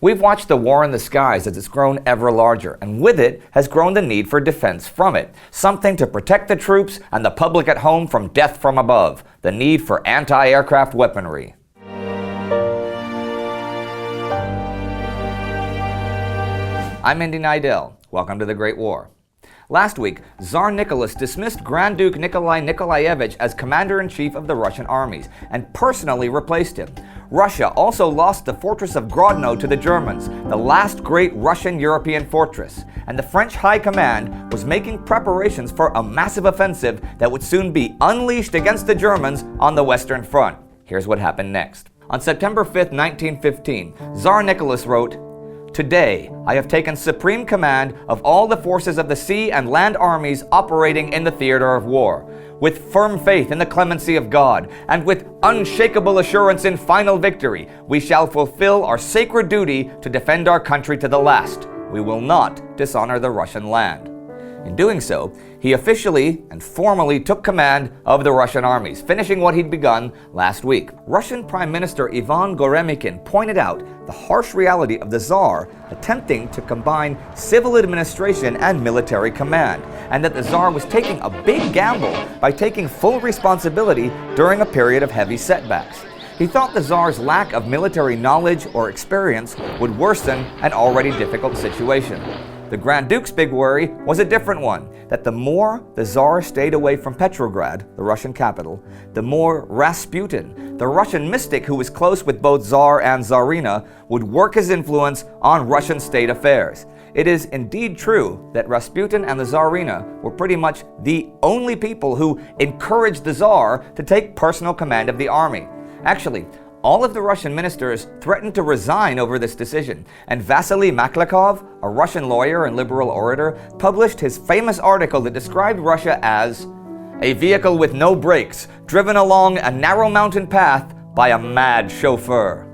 We've watched the war in the skies as it's grown ever larger, and with it has grown the need for defense from it. Something to protect the troops and the public at home from death from above. The need for anti-aircraft weaponry. I'm Indy Nidell. Welcome to the Great War. Last week, Tsar Nicholas dismissed Grand Duke Nikolai Nikolaevich as commander-in-chief of the Russian armies and personally replaced him. Russia also lost the fortress of Grodno to the Germans, the last great Russian European fortress, and the French High Command was making preparations for a massive offensive that would soon be unleashed against the Germans on the Western Front. Here's what happened next. On September 5, 1915, Tsar Nicholas wrote, "Today, I have taken supreme command of all the forces of the sea and land armies operating in the theater of war. With firm faith in the clemency of God, and with unshakable assurance in final victory, we shall fulfill our sacred duty to defend our country to the last. We will not dishonor the Russian land." In doing so, he officially and formally took command of the Russian armies, finishing what he'd begun last week. Russian Prime Minister Ivan Goremykin pointed out the harsh reality of the Tsar attempting to combine civil administration and military command, and that the Tsar was taking a big gamble by taking full responsibility during a period of heavy setbacks. He thought the Tsar's lack of military knowledge or experience would worsen an already difficult situation. The Grand Duke's big worry was a different one, that the more the Tsar stayed away from Petrograd, the Russian capital, the more Rasputin, the Russian mystic who was close with both Tsar and Tsarina, would work his influence on Russian state affairs. It is indeed true that Rasputin and the Tsarina were pretty much the only people who encouraged the Tsar to take personal command of the army. Actually, all of the Russian ministers threatened to resign over this decision, and Vasilymalikov, a Russian lawyer and liberal orator, published his famous article that described Russia as a vehicle with no brakes, driven along a narrow mountain path by a mad chauffeur.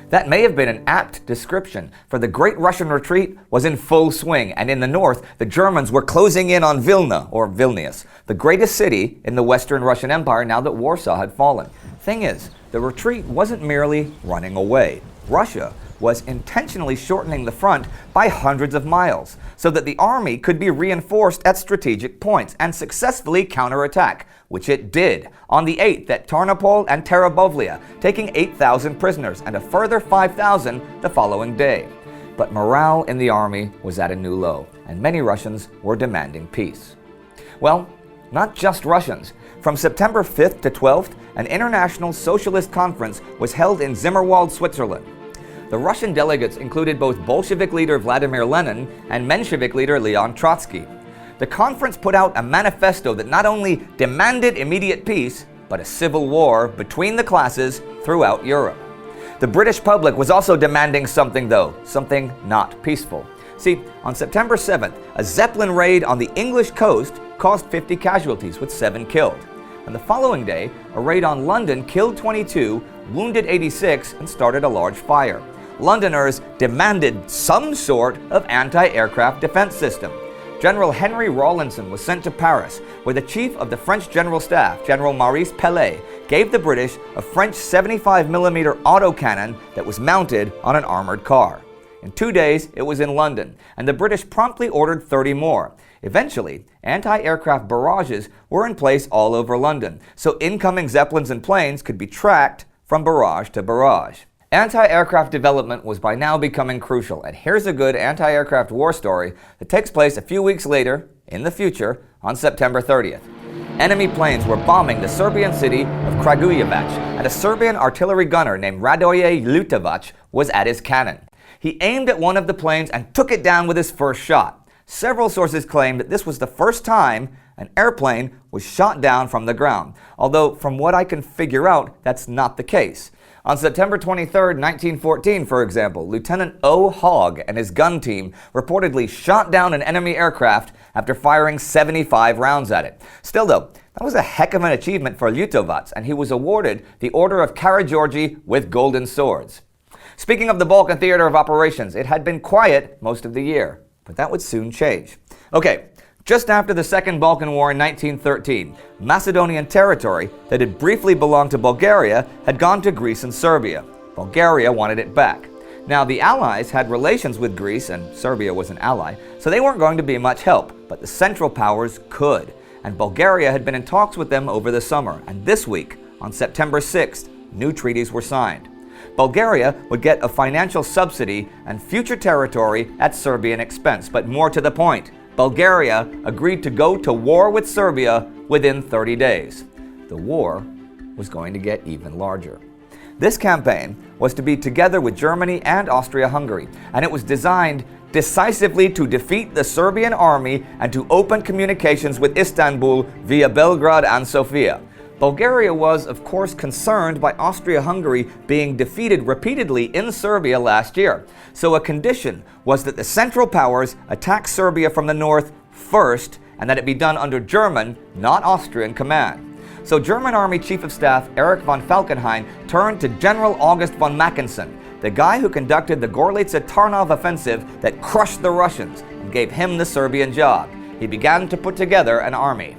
That may have been an apt description, for the Great Russian Retreat was in full swing, and in the north, the Germans were closing in on Vilna, or Vilnius, the greatest city in the Western Russian Empire now that Warsaw had fallen. Thing is, the retreat wasn't merely running away. Russia was intentionally shortening the front by hundreds of miles, so that the army could be reinforced at strategic points and successfully counterattack, which it did, on the 8th at Tarnopol and Terabovlia, taking 8,000 prisoners and a further 5,000 the following day. But morale in the army was at a new low, and many Russians were demanding peace. Well, not just Russians. From September 5th to 12th, an international socialist conference was held in Zimmerwald, Switzerland. The Russian delegates included both Bolshevik leader Vladimir Lenin and Menshevik leader Leon Trotsky. The conference put out a manifesto that not only demanded immediate peace, but a civil war between the classes throughout Europe. The British public was also demanding something though, something not peaceful. See, on September 7th, a Zeppelin raid on the English coast caused 50 casualties with 7 killed. And the following day, a raid on London killed 22, wounded 86, and started a large fire. Londoners demanded some sort of anti-aircraft defense system. General Henry Rawlinson was sent to Paris, where the chief of the French General Staff, General Maurice Pellet, gave the British a French 75mm autocannon that was mounted on an armored car. In 2 days, it was in London, and the British promptly ordered 30 more. Eventually, anti-aircraft barrages were in place all over London, so incoming Zeppelins and planes could be tracked from barrage to barrage. Anti-aircraft development was by now becoming crucial, and here's a good anti-aircraft war story that takes place a few weeks later, in the future, on September 30th. Enemy planes were bombing the Serbian city of Kragujevac, and a Serbian artillery gunner named Radoje Ljutovac was at his cannon. He aimed at one of the planes and took it down with his first shot. Several sources claim that this was the first time an airplane was shot down from the ground, although from what I can figure out, that's not the case. On September 23, 1914, for example, Lieutenant O. Hogg and his gun team reportedly shot down an enemy aircraft after firing 75 rounds at it. Still though, that was a heck of an achievement for Ljutovac, and he was awarded the Order of Karageorgi with golden swords. Speaking of the Balkan theater of operations, it had been quiet most of the year, but that would soon change. Okay, just after the Second Balkan War in 1913, Macedonian territory that had briefly belonged to Bulgaria had gone to Greece and Serbia. Bulgaria wanted it back. Now, the Allies had relations with Greece, and Serbia was an ally, so they weren't going to be much help, but the Central Powers could. And Bulgaria had been in talks with them over the summer, and this week, on September 6th, new treaties were signed. Bulgaria would get a financial subsidy and future territory at Serbian expense, but more to the point, Bulgaria agreed to go to war with Serbia within 30 days. The war was going to get even larger. This campaign was to be together with Germany and Austria-Hungary, and it was designed decisively to defeat the Serbian army and to open communications with Istanbul via Belgrade and Sofia. Bulgaria was, of course, concerned by Austria-Hungary being defeated repeatedly in Serbia last year, so a condition was that the Central Powers attack Serbia from the north first and that it be done under German, not Austrian command. So German Army Chief of Staff Erich von Falkenhayn turned to General August von Mackensen, the guy who conducted the Gorlice-Tarnov offensive that crushed the Russians, and gave him the Serbian job. He began to put together an army.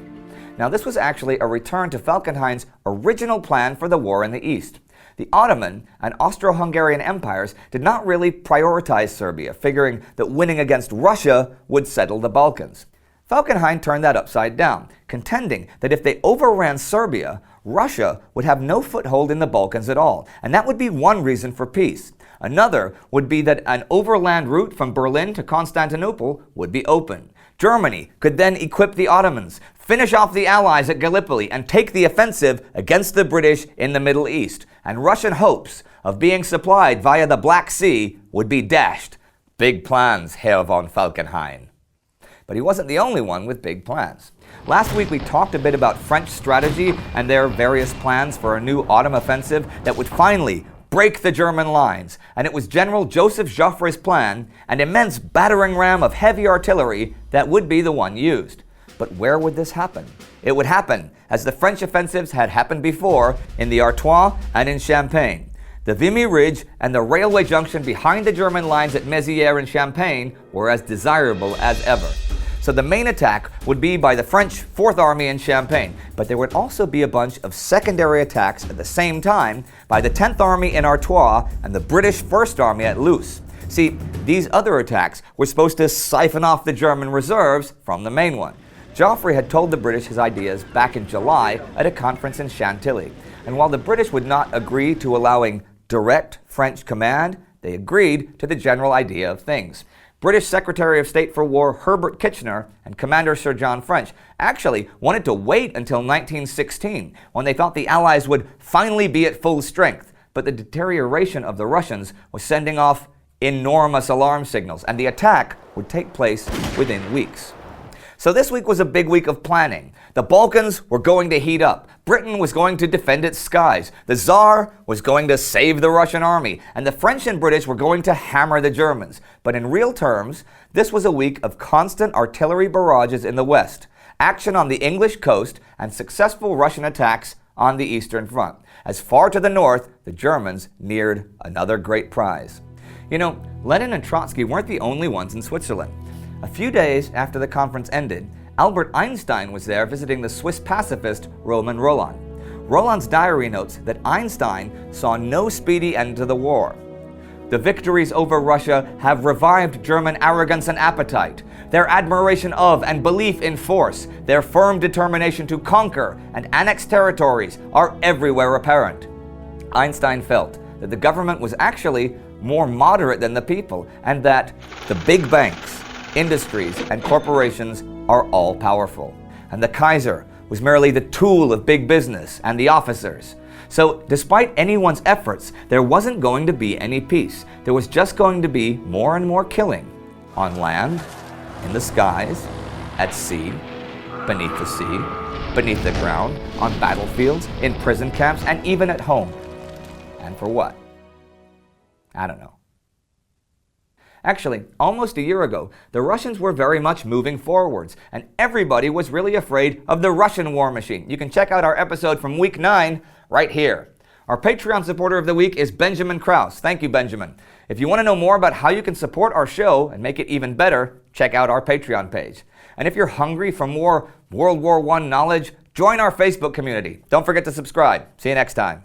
Now, this was actually a return to Falkenhayn's original plan for the war in the East. The Ottoman and Austro-Hungarian empires did not really prioritize Serbia, figuring that winning against Russia would settle the Balkans. Falkenhayn turned that upside down, contending that if they overran Serbia, Russia would have no foothold in the Balkans at all, and that would be one reason for peace. Another would be that an overland route from Berlin to Constantinople would be open. Germany could then equip the Ottomans, finish off the Allies at Gallipoli, and take the offensive against the British in the Middle East. And Russian hopes of being supplied via the Black Sea would be dashed. Big plans, Herr von Falkenhayn. But he wasn't the only one with big plans. Last week we talked a bit about French strategy and their various plans for a new autumn offensive that would finally break the German lines, and it was General Joseph Joffre's plan, an immense battering ram of heavy artillery, that would be the one used. But where would this happen? It would happen, as the French offensives had happened before, in the Artois and in Champagne. The Vimy Ridge and the railway junction behind the German lines at Mézières and Champagne were as desirable as ever. So the main attack would be by the French 4th Army in Champagne, but there would also be a bunch of secondary attacks at the same time by the 10th Army in Artois and the British 1st Army at Loos. See, these other attacks were supposed to siphon off the German reserves from the main one. Joffre had told the British his ideas back in July at a conference in Chantilly, and while the British would not agree to allowing direct French command, they agreed to the general idea of things. British Secretary of State for War Herbert Kitchener and Commander Sir John French actually wanted to wait until 1916, when they thought the Allies would finally be at full strength, but the deterioration of the Russians was sending off enormous alarm signals, and the attack would take place within weeks. So this week was a big week of planning. The Balkans were going to heat up. Britain was going to defend its skies. The Tsar was going to save the Russian army. And the French and British were going to hammer the Germans. But in real terms, this was a week of constant artillery barrages in the west, action on the English coast, and successful Russian attacks on the Eastern Front. As far to the north, the Germans neared another great prize. You know, Lenin and Trotsky weren't the only ones in Switzerland. A few days after the conference ended, Albert Einstein was there visiting the Swiss pacifist Roman Roland. Roland's diary notes that Einstein saw no speedy end to the war. The victories over Russia have revived German arrogance and appetite. Their admiration of and belief in force, their firm determination to conquer and annex territories are everywhere apparent. Einstein felt that the government was actually more moderate than the people, and that the big banks, industries, and corporations are all powerful, and the Kaiser was merely the tool of big business and the officers. So despite anyone's efforts, there wasn't going to be any peace. There was just going to be more and more killing, on land, in the skies, at sea, beneath the sea, beneath the ground, on battlefields, in prison camps, and even at home. And for what? I don't know. Actually, almost a year ago, the Russians were very much moving forwards, and everybody was really afraid of the Russian war machine. You can check out our episode from week 9 right here. Our Patreon supporter of the week is Benjamin Krause. Thank you, Benjamin. If you want to know more about how you can support our show and make it even better, check out our Patreon page. And if you're hungry for more World War I knowledge, join our Facebook community. Don't forget to subscribe. See you next time.